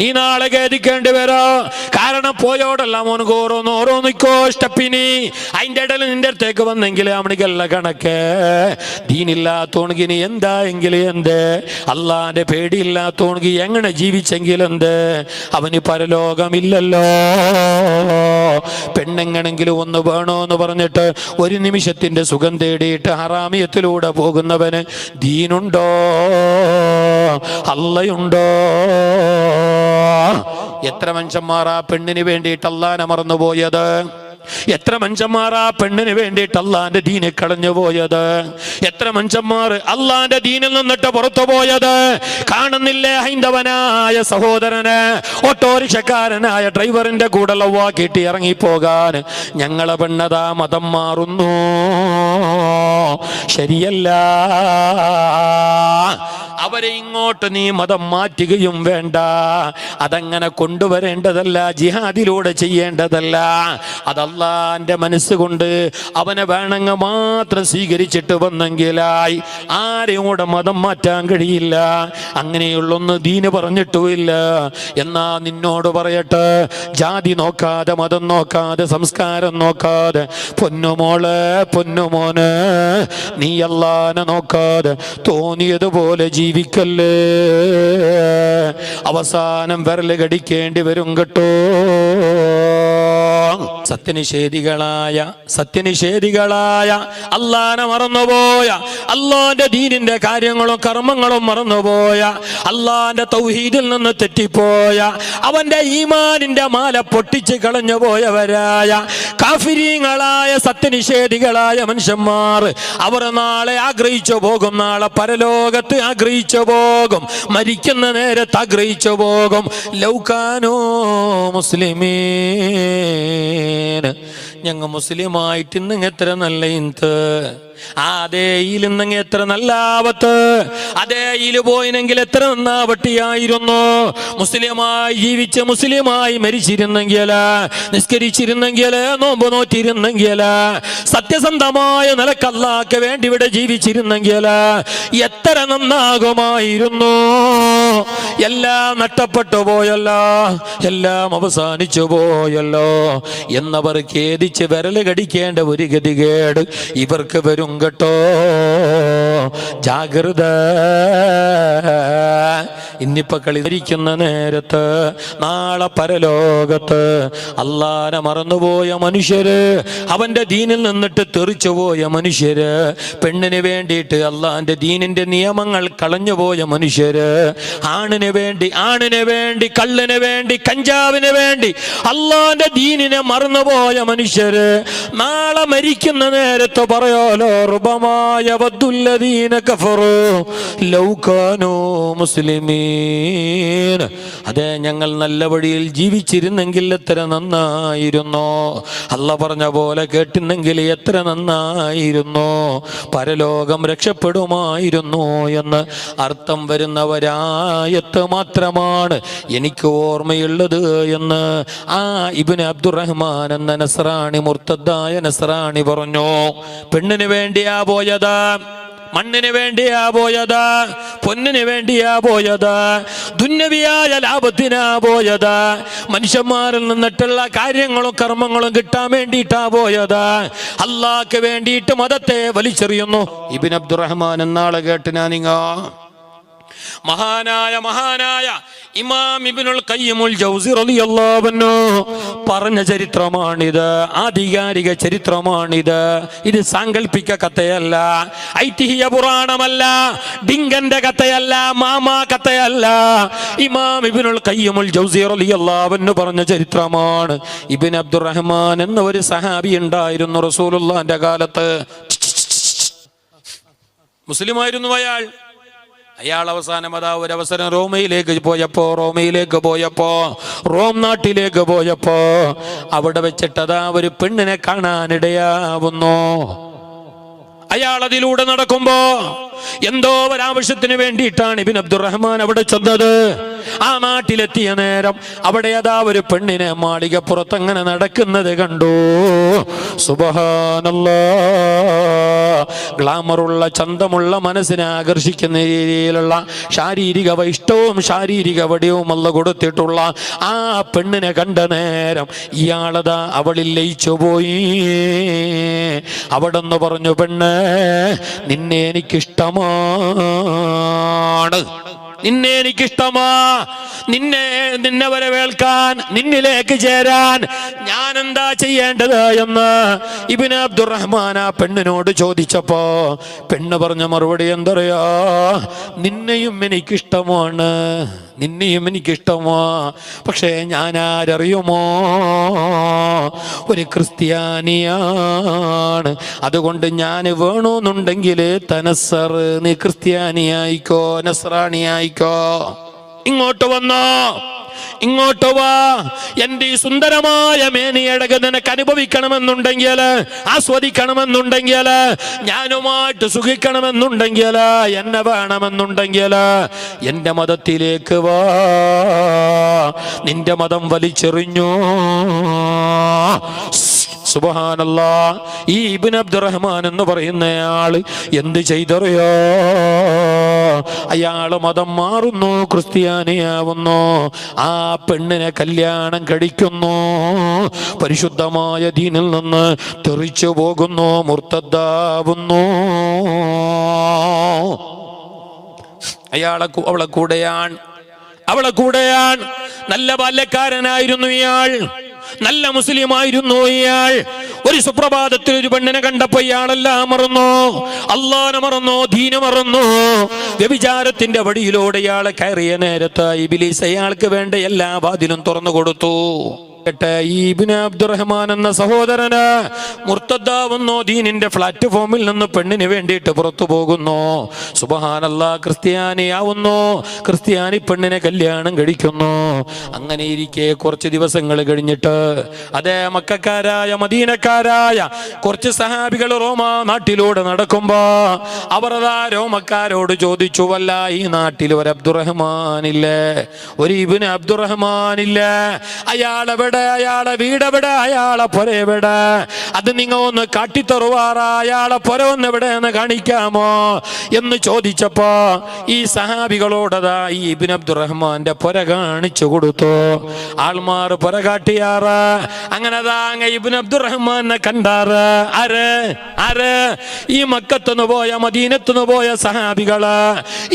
നീ നാളെ ഖേദിക്കേണ്ടി വരോ. കാരണം പോയോടെല്ലാം ഓനക്ക് ഓരോന്നിക്കോ സ്റ്റെപ്പിനി അതിൻ്റെ ഇടയിൽ നിന്റെ അടുത്തേക്ക് വന്നെങ്കിൽ അവണിക്കല്ല കണക്ക്. ദീനില്ലാത്തോണക്ക് ഇനി എന്താ എങ്കിൽ എന്ത്, അള്ളാന്റെ പേടിയില്ലാത്തോണക്ക് എങ്ങനെ ജീവിച്ചെങ്കിൽ എന്ത്, അവന് പരലോകമില്ലല്ലോ. പെണ്ണെങ്ങനെങ്കിലും ഒന്ന് വേണോന്ന് പറഞ്ഞിട്ട് ഒരു നിമിഷത്തിന്റെ സുഖം തേടിയിട്ട് ഹറാമിയത്തിലൂടെ പോകുന്നവന് ദീനുണ്ടോ, അള്ളയുണ്ടോ? എത്ര മനുഷ്യന്മാർ ആ പെണ്ണിന് വേണ്ടിയിട്ട് അള്ളാനെ മറന്നുപോയത്, എത്ര മനുഷ്യന്മാർ ആ പെണ്ണിന് വേണ്ടിയിട്ട് അള്ളാന്റെ ദീനെ കളഞ്ഞു പോയത്, എത്ര മനുഷ്യന്മാർ അള്ളാന്റെ ദീനിൽ നിന്നിട്ട് പുറത്തു പോയത്. കാണുന്നില്ലേ ഹൈന്ദവനായ സഹോദരന് ഓട്ടോറിക്ഷക്കാരനായ ഡ്രൈവറിന്റെ കൂടെ ലവാക്കിയിട്ട് ഇറങ്ങിപ്പോകാൻ ഞങ്ങളെ പെണ്ണതാ മതം മാറുന്നു. ശരിയല്ല. അവരെ ഇങ്ങോട്ട് നീ മതം മാറ്റുകയും വേണ്ട. അതങ്ങനെ കൊണ്ടുവരേണ്ടതല്ല, ജിഹാദിലൂടെ ചെയ്യേണ്ടതല്ല. അതല്ലാന്റെ മനസ്സുകൊണ്ട് അവനെ വേണമെങ്കിൽ മാത്രം സ്വീകരിച്ചിട്ട് വന്നെങ്കിലായി ആരെയും കൂടെ മതം മാറ്റാൻ കഴിയില്ല. അങ്ങനെയുള്ളൊന്ന് ദീന് പറഞ്ഞിട്ടുമില്ല. എന്നാ നിന്നോട് പറയട്ടെ, ജാതി നോക്കാതെ, മതം നോക്കാതെ, സംസ്കാരം നോക്കാതെ, പൊന്നുമോളെ പൊന്നുമോന്, നീ അല്ലാനെ നോക്കാതെ തോന്നിയതുപോലെ ജീവിക്കല്ലേ. അവസാനം വിരല് കടിക്കേണ്ടി വരും കേട്ടോ. സത്യനിഷേധികളായ അള്ളാനെ മറന്നുപോയ, അള്ളാന്റെ ദീനിന്റെ കാര്യങ്ങളും കർമ്മങ്ങളും മറന്നുപോയ, അള്ളാന്റെ തൗഹീദിൽ നിന്ന് തെറ്റിപ്പോയ, അവന്റെ ഈമാനിന്റെ മാല പൊട്ടിച്ച് കളഞ്ഞു പോയവരായ കാഫിരീങ്ങളായ സത്യനിഷേധികളായ മനുഷ്യന്മാർ, അവർ നാളെ ആഗ്രഹിച്ചു പോകും, നാളെ പരലോകത്ത് ആഗ്രഹിച്ചു പോകും, മരിക്കുന്ന നേരത്ത് ആഗ്രഹിച്ചു പോകും. ലൗകാനോ മുസ്ലിമീൻ, ഞങ്ങ മുസ്ലിമായിട്ട് ഇന്ന് എത്ര നല്ല ഇന്ത്, അതേയിൽ ഇന്നെങ്കിൽ എത്ര നല്ല ആവത്ത്, അതേയിൽ പോയിനെങ്കിൽ എത്ര നന്നാവട്ടിയായിരുന്നു. മുസ്ലിമായി ജീവിച്ച് മുസ്ലിമായി മരിച്ചിരുന്നെങ്കിൽ, നിസ്കരിച്ചിരുന്നെങ്കിൽ, നോമ്പ് നോറ്റിരുന്നെങ്കിൽ, സത്യസന്ധമായ നിലക്കല്ലാക്ക് വേണ്ടി ഇവിടെ ജീവിച്ചിരുന്നെങ്കിൽ എത്ര നന്നാകുമായിരുന്നു. എല്ലാം നഷ്ടപ്പെട്ടു പോയല്ലോ, എല്ലാം അവസാനിച്ചു പോയല്ലോ എന്നവർ ഖേദിച്ച് വിരല് കടിക്കേണ്ട ഒരു ഗതികേട് ഇവർക്ക് വരും കേട്ടോ. ജാഗ്രത. ഇന്നിപ്പോ കളിക്കുന്ന നേരത്ത് നാളെ പരലോകത്ത് അള്ളാനെ മറന്നുപോയ മനുഷ്യര്, അവന്റെ ദീനിൽ നിന്നിട്ട് തെറിച്ചുപോയ മനുഷ്യര്, പെണ്ണിന് വേണ്ടിയിട്ട് അള്ളാന്റെ ദീനിന്റെ നിയമങ്ങൾ കളഞ്ഞുപോയ മനുഷ്യര്, ആണിന് വേണ്ടി കള്ളിന് വേണ്ടി കഞ്ചാവിന് വേണ്ടി അള്ളാന്റെ ദീനിനെ മറന്നുപോയ മനുഷ്യര് നാളെ മരിക്കുന്ന നേരത്ത് പറയാലോ, റുബമായ വദ്ദുല്ലദീന കഫറു ലൗ കാനൂ മുസ്ലിമീൻ. അതെ, ഞങ്ങൾ നല്ല വഴിയിൽ ജീവിച്ചിരുന്നെങ്കിൽ എത്ര നന്നായിരുന്നു, അല്ല പറഞ്ഞ പോലെ കേട്ടിരുന്നെങ്കിൽ എത്ര നന്നായിരുന്നു, പരലോകം രക്ഷപ്പെടുമായിരുന്നു എന്ന് അർത്ഥം വരുന്നവരായത്ത് മാത്രമാണ് എനിക്ക് ഓർമ്മയുള്ളത് എന്ന് ആ ഇബ്നു അബ്ദുറഹ്മാൻ എന്ന നസ്രാണി, മുർത്തദ്ദായ നസ്രാണി പറഞ്ഞു. പെണ്ണിന് വേണ്ടിയാ പോയത്, മണ്ണിന് വേണ്ടിയാ പോയത്, പൊന്നിന് വേണ്ടിയാ പോയത്, ദുന്യവിയായ ലാഭത്തിനാ പോയത്, മനുഷ്യന്മാരിൽ നിന്നിട്ടുള്ള കാര്യങ്ങളും കർമ്മങ്ങളും കിട്ടാൻ വേണ്ടിയിട്ടാ പോയത്, അള്ളാഹ്ക്ക് വേണ്ടിയിട്ട് മതത്തെ വലിച്ചെറിയുന്നു. ഇബ്നു അബ്ദുറഹ്മാൻ എന്നാളെ കേട്ടിനാ നിങ്ങ? മഹാനായ ഇമാം ഇബ്നുൽ ഖയ്യിമുൽ ജൗസി റളിയല്ലാഹു അൻഹു പറഞ്ഞ ചരിത്രമാണിത്, ആധികാരിക ചരിത്രമാണിത്. ഇത് സാങ്കല്പിക കഥയല്ല, ഐതിഹ്യ പുരാണമല്ല, ഡിങ്കന്റെ കഥയല്ല, മാമാ കഥയല്ല. ഇമാം ഇബ്നുൽ ഖയ്യിമുൽ ജൗസി റളിയല്ലാഹു അൻഹു പറഞ്ഞ ചരിത്രമാണ്. ഇബ്നു അബ്ദുറഹ്മാൻ എന്ന ഒരു സഹാബി ഉണ്ടായിരുന്നു റസൂലുള്ളാഹിന്റെ കാലത്ത്. മുസ്ലിമായിരുന്നു അയാൾ അവസാനം അതാ ഒരു അവസരം റോം നാട്ടിലേക്ക് പോയപ്പോ അവിടെ വെച്ചിട്ടതാ ഒരു പെണ്ണിനെ കാണാനിടയാവുന്നു. അയാൾ അതിലൂടെ നടക്കുമ്പോ എന്തോ ഒരാവശ്യത്തിന് വേണ്ടിയിട്ടാണ് ഇബ്നു അബ്ദുറഹ്മാൻ അവിടെ ചെന്നത്. ആ നാട്ടിലെത്തിയ നേരം അവിടെ അതാ ഒരു പെണ്ണിനെ മാളികപ്പുറത്ത് അങ്ങനെ നടക്കുന്നത് കണ്ടു. സുബ്ഹാനല്ലാഹ്, ഗ്ലാമറുള്ള ചന്തമുള്ള മനസ്സിനെ ആകർഷിക്കുന്ന രീതിയിലുള്ള ശാരീരിക വൈഷ്ടവും ശാരീരിക വടിവും അല്ല കൊടുത്തിട്ടുള്ള ആ പെണ്ണിനെ കണ്ട നേരം ഇയാളതാ അവളിൽ ലയിച്ചു പോയി. അവിടെന്ന് പറഞ്ഞു, പെണ്ണ്, നിന്നെ എനിക്കിഷ്ടമാണ്, നിന്നെ എനിക്കിഷ്ടമാ, നിന്നെ വരവേൽക്കാൻ, നിന്നിലേക്ക് ചേരാൻ ഞാൻ എന്താ ചെയ്യേണ്ടത് എന്ന് ഇബ്നു അബ്ദുറഹ്മാൻ ആ പെണ്ണിനോട് ചോദിച്ചപ്പോ പെണ്ണ് പറഞ്ഞ മറുപടി എന്തറിയാ? നിന്നെയും എനിക്കിഷ്ടമാണ്, നിന്നെയും എനിക്കിഷ്ടമാ, പക്ഷേ ഞാൻ ആരറിയുമോ? ഒരു ക്രിസ്ത്യാനിയാണ്. അതുകൊണ്ട് ഞാൻ വേണമെന്നുണ്ടെങ്കിൽ തനസ്സർ, നീ ക്രിസ്ത്യാനിയായിക്കോ, നസ്രാണിയായിക്കോ, ഇങ്ങോട്ട് വന്നോ, ഇങ്ങോട്ട് വാ. എന്റെ ഈ സുന്ദരമായ മേനിയടക നിനക്ക് അനുഭവിക്കണമെന്നുണ്ടെങ്കിൽ, ആസ്വദിക്കണമെന്നുണ്ടെങ്കിൽ, ഞാനുമായിട്ട് സുഖിക്കണമെന്നുണ്ടെങ്കിൽ, എന്നെ വേണമെന്നുണ്ടെങ്കിൽ എന്റെ മതത്തിലേക്ക് വാ. നിന്റെ മതം വലിച്ചെറിഞ്ഞു. സുബ്ഹാനല്ലാഹ്, ഈ ഇബ്നു അബ്ദുറഹ്മാൻ എന്ന് പറയുന്നയാള് എന്ത് ചെയ്തറിയോ? അയാള് മതം മാറുന്നു, ക്രിസ്ത്യാനിയാവുന്നു, ആ പെണ്ണിനെ കല്യാണം കഴിക്കുന്നു, പരിശുദ്ധമായ ദീനിൽ നിന്ന് തെറിച്ചു പോകുന്നു, മുർത്തദ്ദാവുന്നു. അവളെ കൂടെയാണ്. നല്ല ബാല്യക്കാരനായിരുന്നു ഇയാൾ, നല്ല മുസ്ലിം ആയിരുന്നു ഇയാൾ. ഒരു സുപ്രഭാതത്തിൽ ഒരു പെണ്ണിനെ കണ്ടപ്പോ ഇയാളെല്ലാം മറന്നു, അല്ലാഹനെ മറന്നു, ദീന് മറന്നു. വ്യഭിചാരത്തിന്റെ വടിയിലൂടെ ഇയാളെ കയറിയ നേരത്ത് ഇബ്ലീസ് അയാൾക്ക് വേണ്ട എല്ലാ വാതിലും തുറന്നു കൊടുത്തു. ഇബ്നു അബ്ദുറഹ്മാൻ എന്ന സഹോദരന് മുർത്തദ്ദാവുന്നു, ദീനിന്റെ പ്ലാറ്റ്ഫോമിൽ നിന്ന് പെണ്ണിന് വേണ്ടിയിട്ട് പുറത്തു പോകുന്നു. സുബ്ഹാനല്ലാഹ്, ക്രിസ്ത്യാനിയാവുന്നു, ക്രിസ്ത്യാനി പെണ്ണിനെ കല്യാണം കഴിക്കുന്നു. അങ്ങനെ ഇരിക്കെ കുറച്ച് ദിവസങ്ങൾ കഴിഞ്ഞിട്ട് അതേ മക്കക്കാരായ മദീനക്കാരായ കുറച്ച് സഹാബികൾ റോമ നാട്ടിലൂടെ നടക്കുമ്പോ അവർ അതാ രോമക്കാരോട് ചോദിച്ചു, വല്ല ഈ നാട്ടിൽ ഒരു അബ്ദുറഹ്മാനില്ലേ, ഒരു ഇബ്നു അബ്ദുറഹ്മാനില്ലേ, അയാളെവിടെ, അയാളെ വീടെവിടെ, അയാളെ പുര എവിടെ, അത് നിങ്ങൾ ഒന്ന് കാട്ടിത്തറുവാറ, അയാളെ പുര ഒന്ന് എവിടെയെന്ന് കാണിക്കാമോ എന്ന് ചോദിച്ചപ്പോ ഈ സഹാബികളോടതാ ഈ ഇബ്നു അബ്ദുറഹ്മാന്റെ പുര കാണിച്ചു കൊടുത്തു. ആൾമാർ പുര കാട്ടിയാറ്. അങ്ങനെ ഇബ്നു അബ്ദുറഹ്മാനെ കണ്ടാറ്. ആര്? ഈ മക്കത്തുനിന്ന് പോയ, മദീനത്തുനിന്ന് പോയ സഹാബികള്,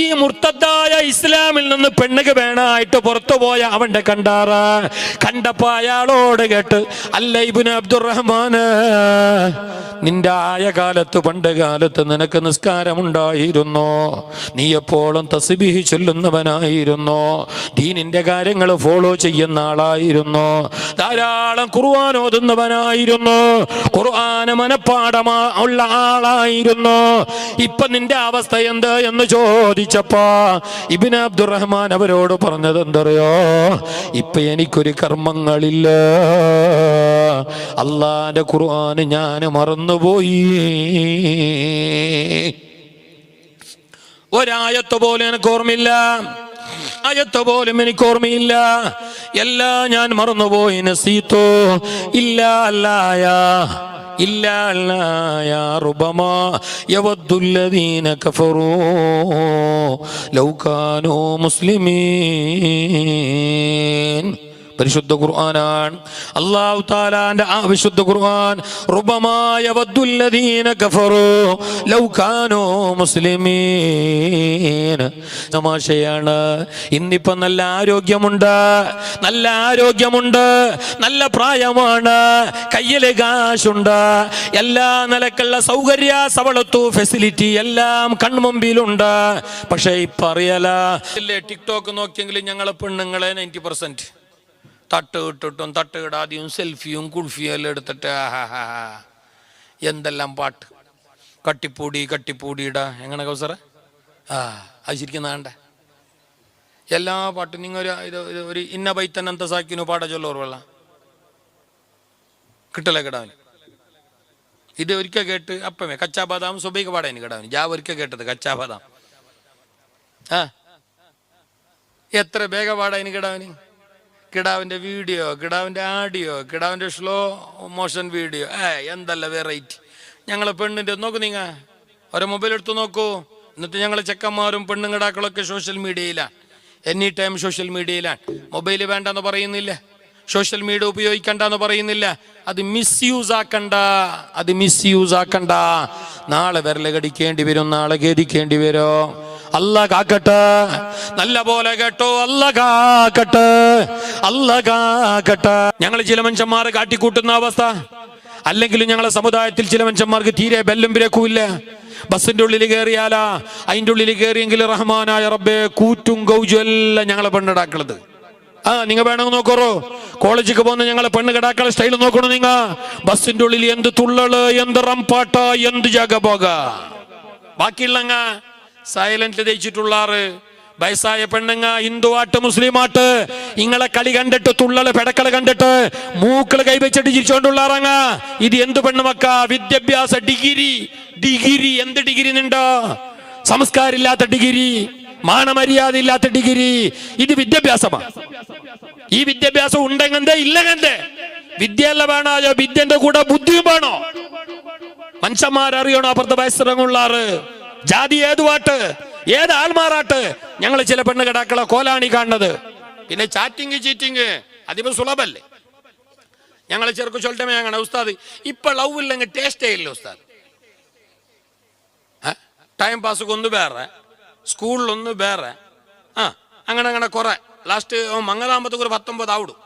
ഈ മുർത്തദ്ദായ ഇസ്ലാമിൽ നിന്ന് പെണ്ണുക വേണായിട്ട് പുറത്തു പോയ അവന്റെ കണ്ടാറ്. കണ്ടപ്പോ അയാളോട് കേട്ട്, അല്ല ഇബ്നു അബ്ദുറഹ്മാന്, നിന്റെ ആയ കാലത്ത്, പണ്ട് കാലത്ത് നിനക്ക് നിസ്കാരമുണ്ടായിരുന്നു, നീ എപ്പോഴും തസ്ബീഹ് ചൊല്ലുന്നവനായിരുന്നു, ദീനിന്റെ കാര്യങ്ങൾ ഫോളോ ചെയ്യുന്ന ആളായിരുന്നു, ധാരാളം ഖുർആൻ ഓതുന്നവനായിരുന്നു, ഖുർആൻ മനപ്പാഠമാ ഉള്ള ആളായിരുന്നു. ഇപ്പൊ നിന്റെ അവസ്ഥ എന്ത് എന്ന് ചോദിച്ചപ്പോ ഇബ്നു അബ്ദുറഹ്മാൻ അവരോട് പറഞ്ഞത് എന്തറിയോ? ഇപ്പൊ എനിക്കൊരു കർമ്മങ്ങളില്ല, അല്ലാഹുവിന്റെ ഖുർആൻ ഞാൻ മറന്നുപോയി, ഒരായത്ത് പോലും എനിക്ക് ഓർമ്മയില്ല, ആയത്ത് പോലും എനിക്ക് ഓർമ്മയില്ല, എല്ലാം ഞാൻ മറന്നുപോയി. നസീതോ ഇല്ല അല്ലായ إلا يا ربما يود الذين كفروا لو كانوا مسلمين. പരിശുദ്ധ ഖുർആനാണ്, അല്ലാഹു തആലാന്റെ ആ വിശുദ്ധ ഖുർആൻ. റുബമാ യവദ്ദുല്ലദീന കഫറൂ ലൗ കാനൂ മുസ്ലിമീൻ. തമാശയാണ്. ഇന്നിപ്പോ നല്ല ആരോഗ്യമുണ്ട്, നല്ല പ്രായമാണ്, കയ്യില് കാശുണ്ട്, എല്ലാ നിലക്കുള്ള സൗകര്യ സവളത്തു ഫെസിലിറ്റി എല്ലാം കൺമുമ്പിലുണ്ട്. പക്ഷെ ഇപ്പൊ അറിയല, ടിക്ടോക്ക് നോക്കിയെങ്കിലും ഞങ്ങളെ പെണ്ണുങ്ങളെ 90% തട്ട് ഇട്ടിട്ടും തട്ട് ഇടാതെയും സെൽഫിയും കുൾഫിയും എല്ലാം എടുത്തിട്ട് എന്തെല്ലാം പാട്ട്, കട്ടിപ്പൂടിയിടാ എങ്ങനെ കൗസറ അത് ശരിക്കും വേണ്ട എല്ലാ പാട്ടും. നിങ്ങൾ ഒരു ഇന്ന ബൈത്തനന്ത സാക്കിനു പാട ചൊല്ലോർ വെള്ള കിട്ടലേ കിടാവിന് ഇത് ഒരിക്കൽ കേട്ട് അപ്പമേ കച്ചാബാദാം സുബൈക്ക് പാടാൻ കിടാവിന് ജാ ഒരിക്കൽ കേട്ടത് കച്ചാബാദാം എത്ര വേഗ പാടാൻ കിടാവിന് കിടാവിൻ്റെ വീഡിയോ, കിടാവിൻ്റെ ആഡിയോ, കിടാവിൻ്റെ സ്ലോ മോഷൻ വീഡിയോ, എന്തല്ല വെറൈറ്റി. ഞങ്ങളെ പെണ്ണിൻ്റെ നോക്കൂ, നിങ്ങൾ ഓരോ മൊബൈൽ എടുത്ത് നോക്കൂ. എന്നിട്ട് ഞങ്ങളെ ചെക്കന്മാരും പെണ്ണും കിടാക്കളൊക്കെ സോഷ്യൽ മീഡിയയിലാണ്, എനി ടൈം സോഷ്യൽ മീഡിയയിലാണ്. മൊബൈൽ വേണ്ടെന്ന് പറയുന്നില്ല, സോഷ്യൽ മീഡിയ ഉപയോഗിക്കണ്ടെന്ന് പറയുന്നില്ല. അത് മിസ്യൂസ് ആക്കണ്ട, അത് മിസ്യൂസ് ആക്കണ്ട. നാളെ വിരല് കടിക്കേണ്ടി വരും, നാളെ ഖേദിക്കേണ്ടി വരും. അല്ലാ കാക്കട്ടെ, നല്ല പോലെ കേട്ടോ, അല്ലാ കാക്കട്ടെ, അല്ലാ കാക്കട്ടെ. ഞങ്ങൾ ചില മനുഷ്യന്മാർ കാട്ടിക്കൂട്ടുന്ന അവസ്ഥ, അല്ലെങ്കിലും ഞങ്ങളെ സമുദായത്തിൽ ചില മനുഷ്യന്മാർക്ക് തീരെ ബെല്ലും ബ്രേക്കും ഇല്ല. ബസ്സിന്റെ ഉള്ളിൽ കയറിയാലാ, അതിൻ്റെ ഉള്ളിൽ കയറിയെങ്കിൽ റഹ്മാനായ റബ്ബേ കൂറ്റും ഗൗജും എല്ലാം ഞങ്ങളെ പെണ്ണിടാക്കളത്. നിങ്ങൾ വേണമെങ്കിൽ നോക്കറോ, കോളേജിൽ പോകുന്ന ഞങ്ങളെ പെണ്ണ് കിടാക്കളെ സ്റ്റൈൽ നോക്കണോ നിങ്ങ. ബസ്സിന്റെ ഉള്ളിൽ എന്ത് തുള്ളല്, എന്ത് റംപാട്ട, എന്ത് ജഗബോഗ. ബാക്കിയുള്ളങ്ങ സൈലന്റ് തേച്ചിട്ടുള്ളാറ് വയസ്സായ പെണ്ണുങ്ങ ഹിന്ദുവാട്ട് മുസ്ലിമാട്ട് ഇങ്ങളെ കളി കണ്ടിട്ട് തുള്ളല് പെടക്കള് കണ്ടിട്ട് മൂക്കള് കൈവച്ചിട്ട് ചിരിച്ചോണ്ടുള്ളാറങ്ങ. ഇത് എന്ത് പെണ്ണുമക്ക, വിദ്യാഭ്യാസ ഡിഗ്രി. ഡിഗ്രി എന്ത് ഡിഗ്രി നിണ്ടോ? സംസ്കാരമില്ലാത്ത ഡിഗ്രി, മാനമര്യാദ ഇല്ലാത്ത ഡിഗ്രി. ഇത് വിദ്യാഭ്യാസമാണ്. ഈ വിദ്യാഭ്യാസം ഉണ്ടെങ്കന്തേ ഇല്ലെങ്കന്തേ. വിദ്യയല്ല വേണോ, വിദ്യന്റെ കൂടെ ബുദ്ധിയും വേണോ. മനുഷ്യന്മാരറിയണോ അപ്പുറത്തെ വയസ്സിറങ്ങുള്ളാറ്. ജാതി ഏതുവാട്ട്, ഏത് ആൾമാറാട്ട് ഞങ്ങൾ ചില പെണ്ണ് കിടാക്കളെ കോലാണി കാണുന്നത്. പിന്നെ ചാറ്റിങ് ചീറ്റിങ് അതിപ്പോ സുലഭല്ലേ. ഞങ്ങളെ ചെറുക്ക് ചൊല്ലമേ അങ്ങനെ ഉസ്താദ് ഇപ്പൊ ലവ് ഇല്ലെങ്കിൽ ടേസ്റ്റേ ഇല്ല ഉസ്താദ്. ടൈം പാസ് ഒന്ന് വേറെ, സ്കൂളിലൊന്ന് വേറെ, അങ്ങനെ അങ്ങനെ കുറെ. ലാസ്റ്റ് മങ്ങതാകുമ്പത്തേക്ക് ഒരു 19 ആവിടും.